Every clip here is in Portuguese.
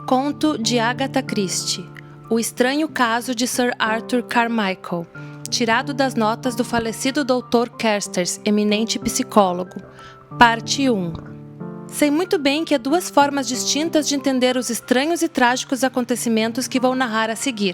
Conto de Agatha Christie. O estranho caso de Sir Arthur Carmichael. Tirado das notas do falecido Dr. Carstairs, eminente psicólogo. Parte 1. Sei muito bem que há duas formas distintas de entender os estranhos e trágicos acontecimentos que vou narrar a seguir.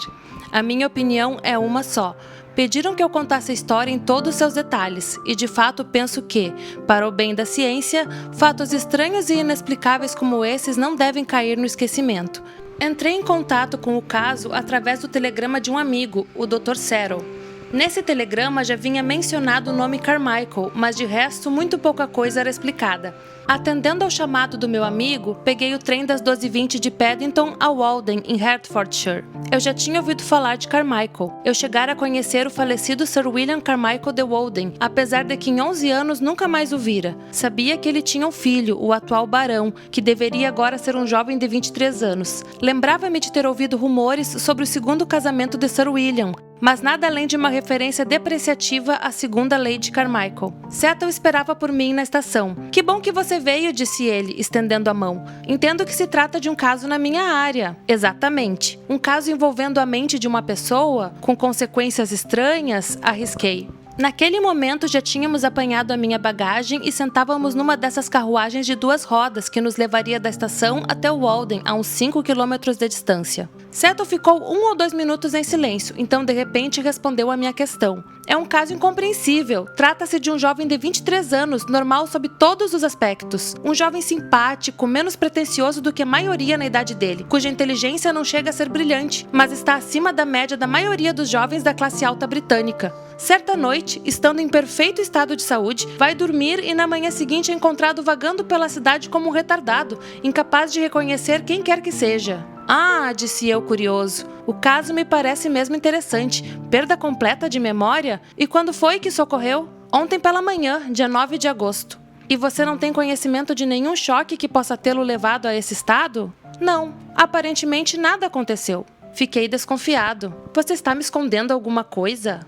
A minha opinião é uma só. Pediram que eu contasse a história em todos os seus detalhes, e de fato penso que, para o bem da ciência, fatos estranhos e inexplicáveis como esses não devem cair no esquecimento. Entrei em contato com o caso através do telegrama de um amigo, o Dr. Serrell. Nesse telegrama já vinha mencionado o nome Carmichael, mas de resto muito pouca coisa era explicada. Atendendo ao chamado do meu amigo, peguei o trem das 12h20 de Paddington a Walden, em Hertfordshire. Eu já tinha ouvido falar de Carmichael. Eu chegara a conhecer o falecido Sir William Carmichael de Walden, apesar de que em 11 anos nunca mais o vira. Sabia que ele tinha um filho, o atual barão, que deveria agora ser um jovem de 23 anos. Lembrava-me de ter ouvido rumores sobre o segundo casamento de Sir William, mas nada além de uma referência depreciativa à segunda Lady Carmichael. Settle esperava por mim na estação. "Que bom que você veio", disse ele, estendendo a mão. "Entendo que se trata de um caso na minha área." "Exatamente. Um caso envolvendo a mente de uma pessoa, com consequências estranhas", arrisquei. Naquele momento já tínhamos apanhado a minha bagagem e sentávamos numa dessas carruagens de 2 rodas que nos levaria da estação até Walden, a uns 5 quilômetros de distância. Settle ficou 1 ou 2 minutos em silêncio, então de repente respondeu à minha questão. "É um caso incompreensível. Trata-se de um jovem de 23 anos, normal sob todos os aspectos. Um jovem simpático, menos pretensioso do que a maioria na idade dele, cuja inteligência não chega a ser brilhante, mas está acima da média da maioria dos jovens da classe alta britânica. Certa noite, estando em perfeito estado de saúde, vai dormir e na manhã seguinte é encontrado vagando pela cidade como um retardado, incapaz de reconhecer quem quer que seja." "Ah", disse eu curioso, "o caso me parece mesmo interessante. Perda completa de memória? E quando foi que socorreu?" "Ontem pela manhã, dia 9 de agosto. "E você não tem conhecimento de nenhum choque que possa tê-lo levado a esse estado?" "Não, aparentemente nada aconteceu." Fiquei desconfiado. "Você está me escondendo alguma coisa?"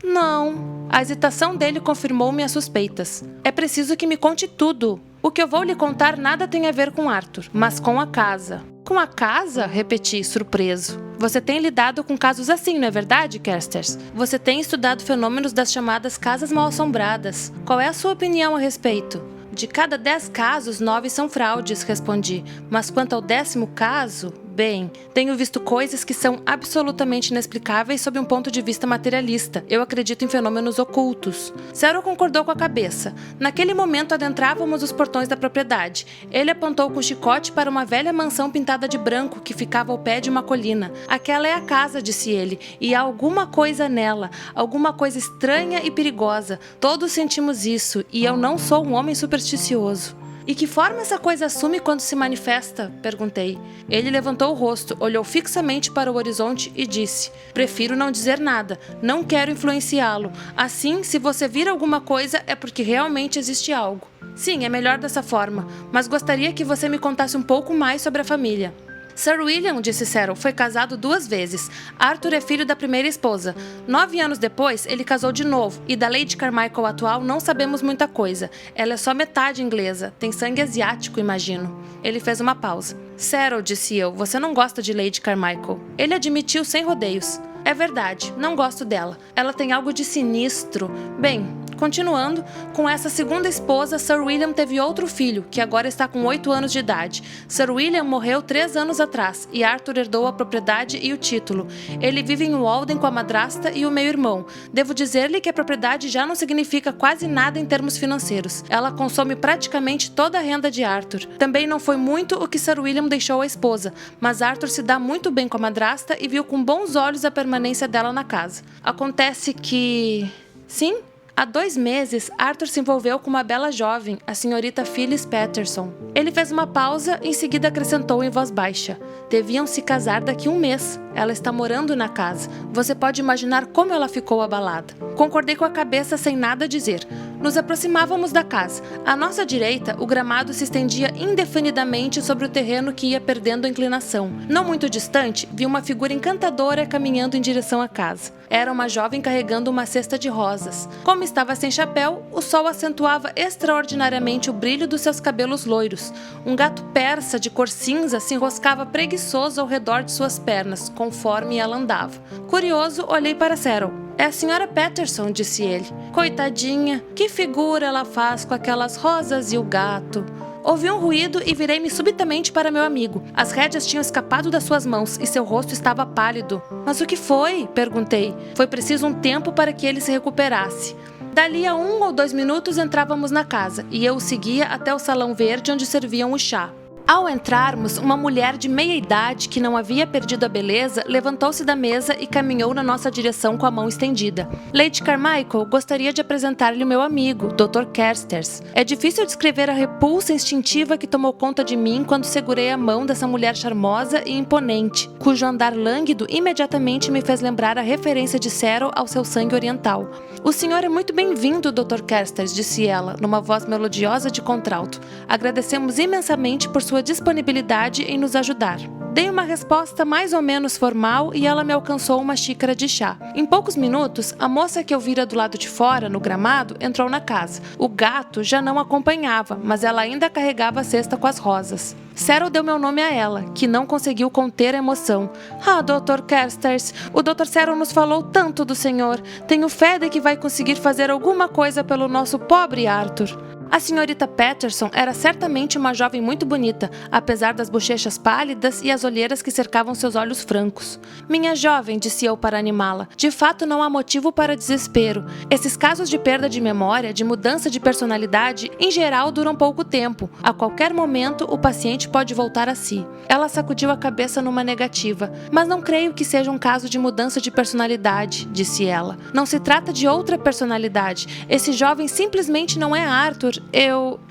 "Não." A hesitação dele confirmou minhas suspeitas. "É preciso que me conte tudo. O que eu vou lhe contar nada tem a ver com Arthur, mas com a casa." "Com a casa?" repeti, surpreso. "Você tem lidado com casos assim, não é verdade, Carstairs? Você tem estudado fenômenos das chamadas casas mal-assombradas. Qual é a sua opinião a respeito?" "De cada 10 casos, 9 são fraudes", respondi. "Mas quanto ao 10º caso... Bem, tenho visto coisas que são absolutamente inexplicáveis sob um ponto de vista materialista. Eu acredito em fenômenos ocultos." Serrell concordou com a cabeça. Naquele momento adentrávamos os portões da propriedade. Ele apontou com o chicote para uma velha mansão pintada de branco que ficava ao pé de uma colina. "Aquela é a casa", disse ele, "e há alguma coisa nela, alguma coisa estranha e perigosa. Todos sentimos isso, e eu não sou um homem supersticioso." "E que forma essa coisa assume quando se manifesta?" perguntei. Ele levantou o rosto, olhou fixamente para o horizonte e disse: "Prefiro não dizer nada. Não quero influenciá-lo. Assim, se você vir alguma coisa, é porque realmente existe algo." "Sim, é melhor dessa forma. Mas gostaria que você me contasse um pouco mais sobre a família." "Sir William", disse Serrell, "foi casado 2 vezes. Arthur é filho da primeira esposa. 9 anos depois, ele casou de novo, e da Lady Carmichael atual não sabemos muita coisa. Ela é só metade inglesa, tem sangue asiático, imagino." Ele fez uma pausa. "Serrell", disse eu, "você não gosta de Lady Carmichael." Ele admitiu sem rodeios. "É verdade, não gosto dela. Ela tem algo de sinistro. Bem, continuando, com essa segunda esposa, Sir William teve outro filho, que agora está com 8 anos de idade. Sir William morreu 3 anos atrás, e Arthur herdou a propriedade e o título. Ele vive em Walden com a madrasta e o meio-irmão. Devo dizer-lhe que a propriedade já não significa quase nada em termos financeiros. Ela consome praticamente toda a renda de Arthur. Também não foi muito o que Sir William deixou à esposa, mas Arthur se dá muito bem com a madrasta e viu com bons olhos a permanência dela na casa. Acontece que... Sim? Há 2 meses, Arthur se envolveu com uma bela jovem, a senhorita Phyllis Patterson." Ele fez uma pausa, em seguida acrescentou em voz baixa: "Deviam se casar daqui a 1 mês. Ela está morando na casa. Você pode imaginar como ela ficou abalada." Concordei com a cabeça sem nada dizer. Nos aproximávamos da casa. À nossa direita, o gramado se estendia indefinidamente sobre o terreno que ia perdendo a inclinação. Não muito distante, vi uma figura encantadora caminhando em direção à casa. Era uma jovem carregando uma cesta de rosas. Como estava sem chapéu, o sol acentuava extraordinariamente o brilho dos seus cabelos loiros. Um gato persa de cor cinza se enroscava preguiçoso ao redor de suas pernas, conforme ela andava. Curioso, olhei para Cyril. "É a senhora Patterson", disse ele. "Coitadinha, que figura ela faz com aquelas rosas e o gato." Ouvi um ruído e virei-me subitamente para meu amigo. As rédeas tinham escapado das suas mãos e seu rosto estava pálido. "Mas o que foi?" perguntei. Foi preciso um tempo para que ele se recuperasse. Dali a 1 ou 2 minutos entrávamos na casa e eu o seguia até o salão verde onde serviam o chá. Ao entrarmos, uma mulher de meia idade, que não havia perdido a beleza, levantou-se da mesa e caminhou na nossa direção com a mão estendida. "Lady Carmichael, gostaria de apresentar-lhe o meu amigo, Dr. Carstairs." É difícil descrever a repulsa instintiva que tomou conta de mim quando segurei a mão dessa mulher charmosa e imponente, cujo andar lânguido imediatamente me fez lembrar a referência de Cyril ao seu sangue oriental. "O senhor é muito bem-vindo, Dr. Carstairs", disse ela, numa voz melodiosa de contralto. "Agradecemos imensamente por sua disponibilidade em nos ajudar." Dei uma resposta mais ou menos formal e ela me alcançou uma xícara de chá. Em poucos minutos, a moça que eu vira do lado de fora, no gramado, entrou na casa. O gato já não acompanhava, mas ela ainda carregava a cesta com as rosas. Cyril deu meu nome a ela, que não conseguiu conter a emoção. "Ah, Dr. Carstairs, o Dr. Cyril nos falou tanto do senhor. Tenho fé de que vai conseguir fazer alguma coisa pelo nosso pobre Arthur." A senhorita Patterson era certamente uma jovem muito bonita, apesar das bochechas pálidas e as olheiras que cercavam seus olhos francos. "Minha jovem", disse eu para animá-la, "de fato não há motivo para desespero. Esses casos de perda de memória, de mudança de personalidade, em geral duram pouco tempo. A qualquer momento, o paciente pode voltar a si." Ela sacudiu a cabeça numa negativa. "Mas não creio que seja um caso de mudança de personalidade", disse ela. "Não se trata de outra personalidade. Esse jovem simplesmente não é Arthur.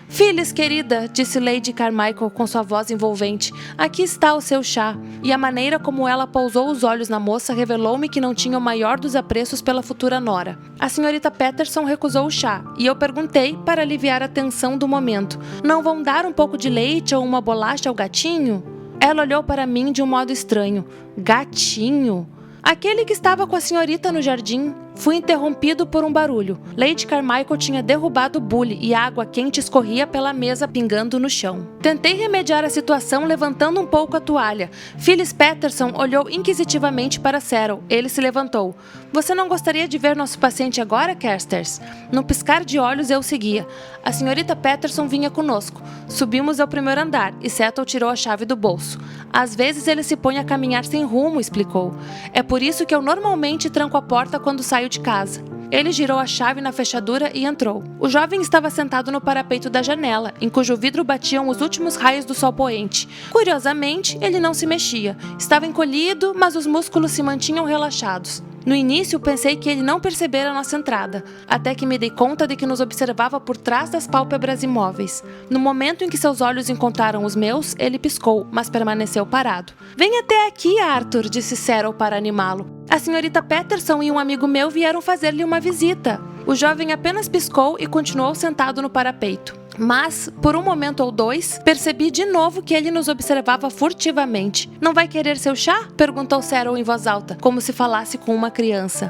Phyllis, querida", disse Lady Carmichael com sua voz envolvente, "aqui está o seu chá." E a maneira como ela pousou os olhos na moça revelou-me que não tinha o maior dos apreços pela futura nora. A senhorita Patterson recusou o chá, e eu perguntei, para aliviar a tensão do momento: "Não vão dar um pouco de leite ou uma bolacha ao gatinho?" Ela olhou para mim de um modo estranho. "Gatinho? Aquele que estava com a senhorita no jardim." Fui interrompido por um barulho. Lady Carmichael tinha derrubado o bule e a água quente escorria pela mesa pingando no chão. Tentei remediar a situação levantando um pouco a toalha. Phyllis Patterson olhou inquisitivamente para Cyril. Ele se levantou. "Você não gostaria de ver nosso paciente agora, Carstairs?" No piscar de olhos eu seguia. A senhorita Patterson vinha conosco. Subimos ao primeiro andar e Settle tirou a chave do bolso. "Às vezes ele se põe a caminhar sem rumo", explicou. "É por isso que eu normalmente tranco a porta quando saio de casa." Ele girou a chave na fechadura e entrou. O jovem estava sentado no parapeito da janela, em cujo vidro batiam os últimos raios do sol poente. Curiosamente, ele não se mexia. Estava encolhido, mas os músculos se mantinham relaxados. No início, pensei que ele não percebera a nossa entrada, até que me dei conta de que nos observava por trás das pálpebras imóveis. No momento em que seus olhos encontraram os meus, ele piscou, mas permaneceu parado. "Venha até aqui, Arthur", disse Cyril para animá-lo. "A senhorita Patterson e um amigo meu vieram fazer-lhe uma visita." O jovem apenas piscou e continuou sentado no parapeito. Mas, por um momento ou dois, percebi de novo que ele nos observava furtivamente. "Não vai querer seu chá?" perguntou Cyril em voz alta, como se falasse com uma criança.